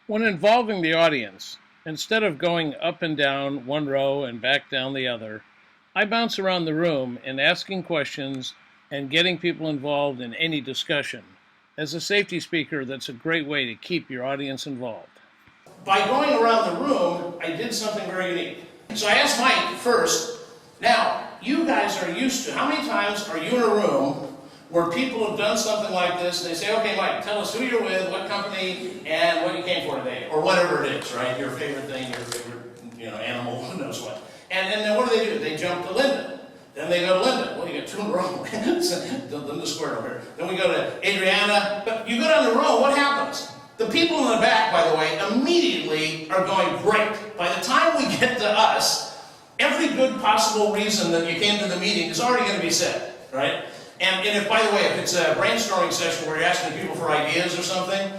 When involving the audience, instead of going up and down one row and back down the other, I bounce around the room and asking questions and getting people involved in any discussion. As a safety speaker, that's a great way to keep your audience involved. By going around the room, I did something very unique. So I asked Mike first, now, you guys are used to, how many times are you in a room where people have done something like this, and they say, okay, Mike, tell us who you're with, what company, and what you came for today, or whatever it is, right? Your favorite thing, your favorite, animal, who knows what. And then what do? They jump to Linda. Then they go to Linda. Well, you got two in a row. Linda squared over here. Then we go to Adriana. But you go down the row, what happens? The people in the back, by the way, immediately are going, great. By the time we get to us, every good possible reason that you came to the meeting is already going to be said, right? And if, by the way, if it's a brainstorming session where you're asking people for ideas or something,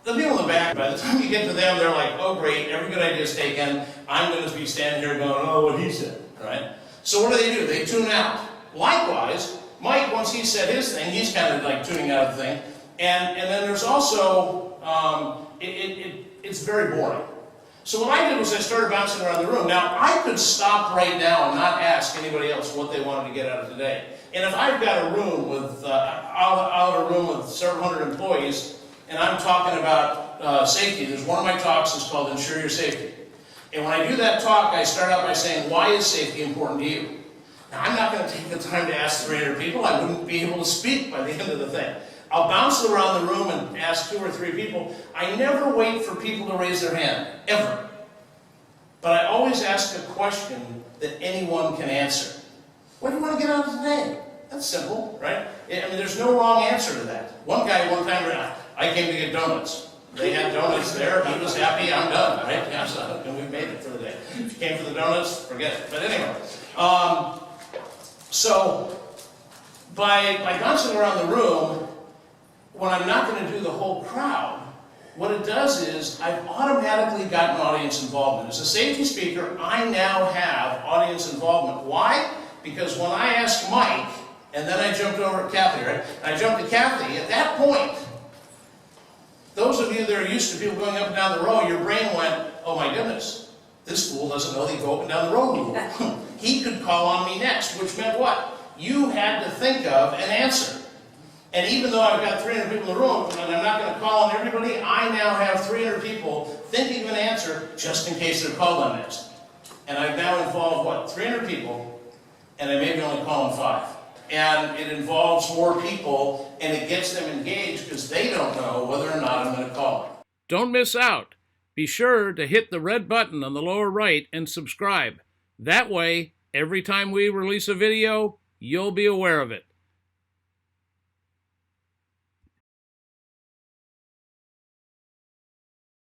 the people in the back, by the time you get to them, they're like, oh great, every good idea is taken. I'm going to be standing here going, oh, what he said, right? So what do? They tune out. Likewise, Mike, once he said his thing, he's kind of like tuning out of the thing. And then there's also, it's very boring. So what I did was I started bouncing around the room. Now, I could stop right now and not ask anybody else what they wanted to get out of today. And if I've got a room with, I'll have a room with several hundred employees, and I'm talking about safety. There's one of my talks is called Ensure Your Safety. And when I do that talk, I start out by saying, why is safety important to you? Now, I'm not going to take the time to ask 300 people. I wouldn't be able to speak by the end of the thing. I'll bounce around the room and ask 2 or 3 people. I never wait for people to raise their hand, ever. But I always ask a question that anyone can answer. What do you want to get out of today? That's simple, right? I mean, there's no wrong answer to that. One guy one time, I came to get donuts. They had donuts there. He was happy. I'm done, right? Yeah, so and we made it for the day. If you came for the donuts, forget it. But anyway, so by bouncing around the room, when I'm not going to do the whole crowd, what it does is I've automatically gotten audience involvement. As a safety speaker, I now have audience involvement. Why? Because when I asked Mike, and then I jumped over at Kathy, right? And I jumped to Kathy, at that point, those of you that are used to people going up and down the road, your brain went, oh my goodness, this fool doesn't know they go up and down the road. He could call on me next, which meant what? You had to think of an answer. And even though I've got 300 people in the room, and I'm not going to call on everybody, I now have 300 people thinking of an answer just in case they're called on next. And I've now involved, what, 300 people, and I maybe only call on 5. And it involves more people, and it gets them engaged because they don't know whether or not I'm going to call them. Don't miss out. Be sure to hit the red button on the lower right and subscribe. That way, every time we release a video, you'll be aware of it.